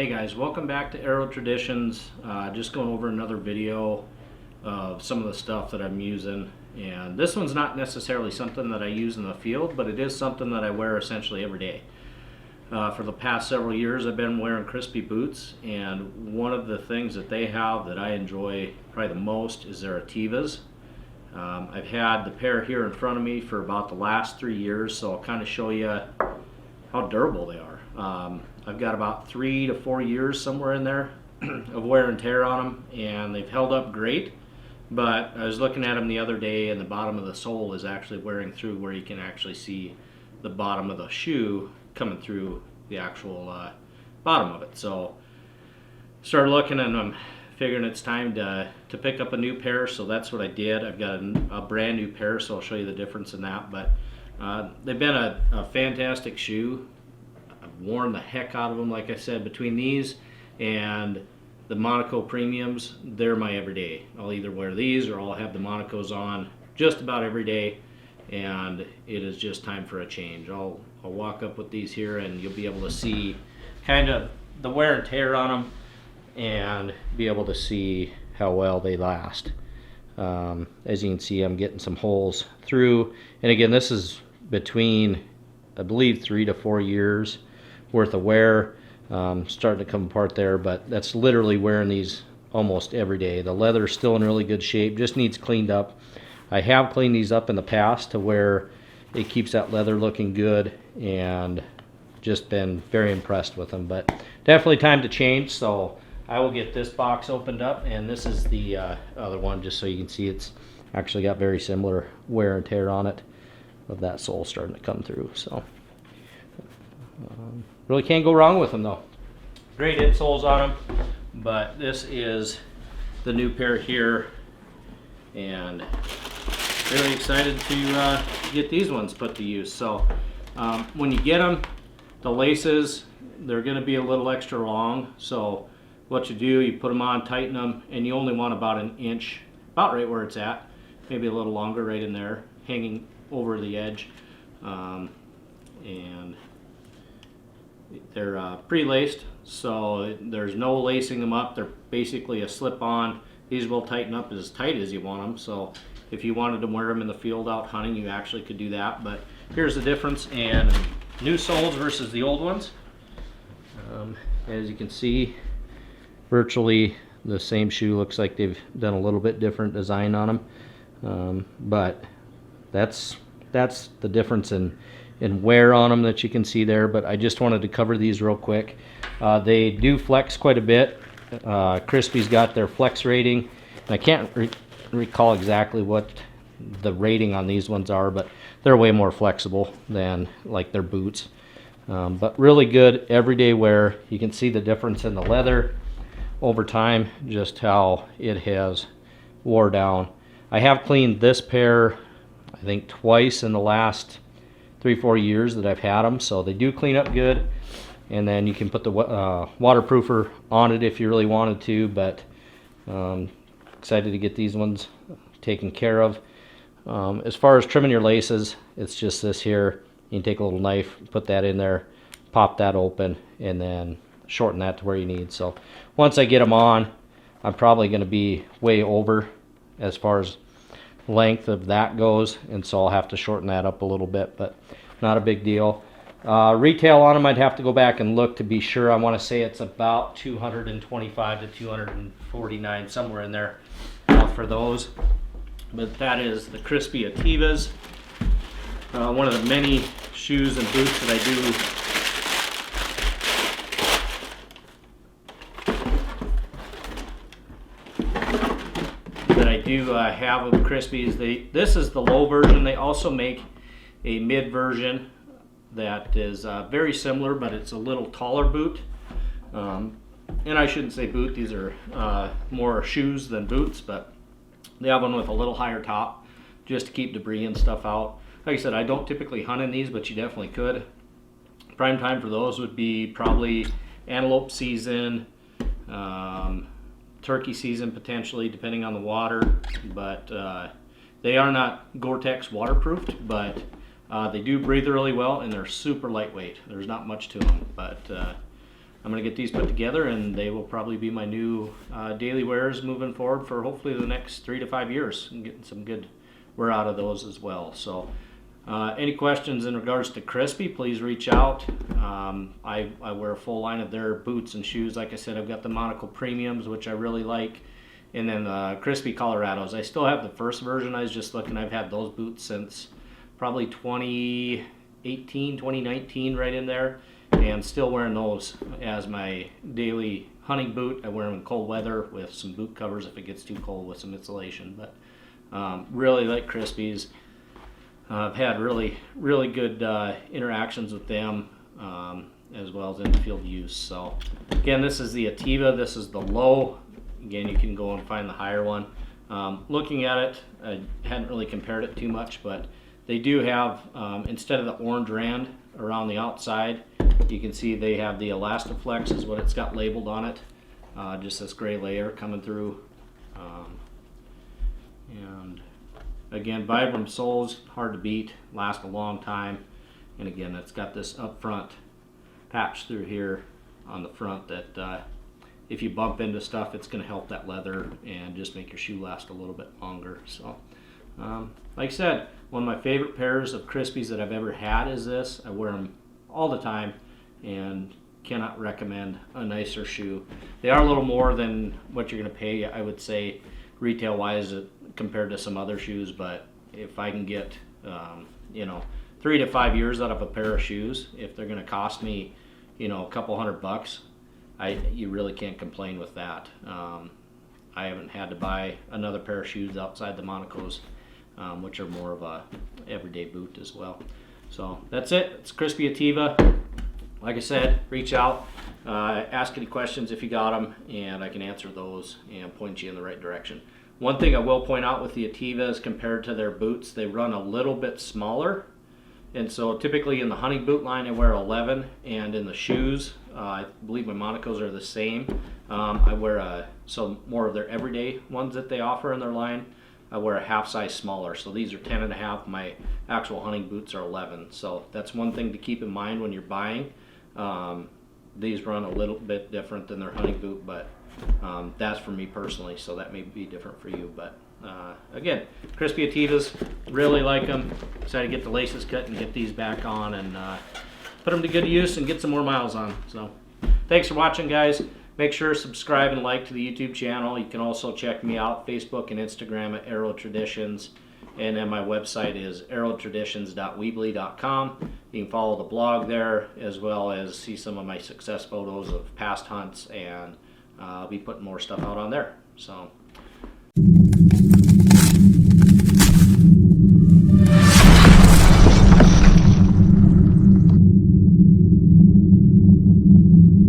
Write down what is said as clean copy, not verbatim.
Hey guys, welcome back to Aero Traditions. Just going over another video of some of the stuff that I'm using. And this one's not necessarily something that I use in the field, but it is something that I wear essentially every day. For the past several years I've been wearing Crispi boots, and one of the things that they have that I enjoy probably the most is their Attivas. I've had the pair here in front of me for about the last 3 years, so I'll kind of show you how durable they are. I've got about 3 to 4 years somewhere in there of wear and tear on them, and they've held up great. But I was looking at them the other day, and the bottom of the sole is actually wearing through where you can actually see the bottom of the shoe coming through the actual bottom of it. So started looking, and I'm figuring it's time to pick up a new pair, so that's what I did. I've got a brand new pair, so I'll show you the difference in that. But they've been a fantastic shoe. I've worn the heck out of them. Like I said, between these and the Monaco Premiums, they're my everyday. I'll either wear these or I'll have the Monacos on just about every day, and it is just time for a change. I'll walk up with these here, and you'll be able to see kind of the wear and tear on them and be able to see how well they last. As you can see, I'm getting some holes through, and again, this is between, I believe, 3 to 4 years worth of wear. Starting to come apart there, but that's literally wearing these almost every day. The leather's still in really good shape, just needs cleaned up. I have cleaned these up in the past to where it keeps that leather looking good, and just been very impressed with them. But definitely time to change, so I will get this box opened up, and this is the other one, just so you can see it's actually got very similar wear and tear on it, of that sole starting to come through. So really can't go wrong with them though. Great insoles on them. But this is the new pair here, and really excited to get these ones put to use. So when you get them, the laces, they're going to be a little extra long. So what you do, you put them on, tighten them, and you only want about an inch, about right where it's at, maybe a little longer right in there, hanging over the edge. And they're pre-laced, so there's no lacing them up. They're basically a slip-on. These will tighten up as tight as you want them, so if you wanted to wear them in the field out hunting, you actually could do that. But here's the difference in new soles versus the old ones. As you can see, virtually the same shoe. Looks like they've done a little bit different design on them, but that's the difference in wear on them that you can see there. But I just wanted to cover these real quick. They do flex quite a bit. Crispi's got their flex rating, and I can't recall exactly what the rating on these ones are, but they're way more flexible than like their boots. But really good everyday wear. You can see the difference in the leather over time, just how it has wore down. I have cleaned this pair, I think, twice in the last 3-4 years that I've had them, so they do clean up good. And then you can put the waterproofer on it if you really wanted to, but excited to get these ones taken care of. As far as trimming your laces, it's just this here. You can take a little knife, put that in there, pop that open, and then shorten that to where you need. So once I get them on, I'm probably going to be way over as far as length of that goes, and so I'll have to shorten that up a little bit, but not a big deal. Retail on them, I'd have to go back and look to be sure. I want to say it's about $225 to $249, somewhere in there for those. But that is the Crispi Attivas, one of the many shoes and boots that I do have with Crispi's. This is the low version. They also make a mid version that is very similar, but it's a little taller boot. And I shouldn't say boot, these are more shoes than boots, but they have one with a little higher top just to keep debris and stuff out. Like I said, I don't typically hunt in these, but you definitely could. Prime time for those would be probably antelope season, turkey season potentially, depending on the water. But they are not Gore-Tex waterproofed, but They do breathe really well, and they're super lightweight. There's not much to them, but I'm going to get these put together, and they will probably be my new daily wears moving forward for hopefully the next 3 to 5 years, and getting some good wear out of those as well. So any questions in regards to Crispi, please reach out. I wear a full line of their boots and shoes. Like I said, I've got the Monocle Premiums, which I really like, and then the Crispi Colorados. I still have the first version. I was just looking, I've had those boots since probably 2018, 2019, right in there, and still wearing those as my daily hunting boot. I wear them in cold weather with some boot covers if it gets too cold with some insulation. But really like Crispis. I've had really good interactions with them, as well as in field use. So again, this is the Attiva. This is the low. Again, you can go and find the higher one. Looking at it, I hadn't really compared it too much, but they do have, instead of the orange rand around the outside, you can see they have the Elastaflex is what it's got labeled on it. Just this gray layer coming through. And again, Vibram soles, hard to beat, last a long time. And again, it's got this up front patch through here on the front that if you bump into stuff, it's going to help that leather and just make your shoe last a little bit longer. So like I said, one of my favorite pairs of Crispis that I've ever had is this. I wear them all the time and cannot recommend a nicer shoe. They are a little more than what you're going to pay, I would say, retail wise compared to some other shoes, but if I can get 3 to 5 years out of a pair of shoes, if they're going to cost me a couple $100, you really can't complain with that. I haven't had to buy another pair of shoes outside the Monocles, which are more of a everyday boot as well. So that's it. It's Crispi Attiva. Like I said, reach out, ask any questions if you got them, and I can answer those and point you in the right direction. One thing I will point out with the Attiva is compared to their boots, they run a little bit smaller. And so typically in the hunting boot line, I wear 11, and in the shoes, I believe my Monocles are the same. I wear more of their everyday ones that they offer in their line. I wear a half size smaller. So these are 10.5. My actual hunting boots are 11. So that's one thing to keep in mind when you're buying. These run a little bit different than their hunting boot, but that's for me personally, so that may be different for you. But again, Crispi Attivas, really like them. Decided to get the laces cut and get these back on and put them to good use and get some more miles on. So thanks for watching, guys. Make sure to subscribe and like to the YouTube channel. You can also check me out Facebook and Instagram at Arrow Traditions, and then my website is arrowtraditions.weebly.com. You can follow the blog there, as well as see some of my success photos of past hunts, and I'll be putting more stuff out on there. So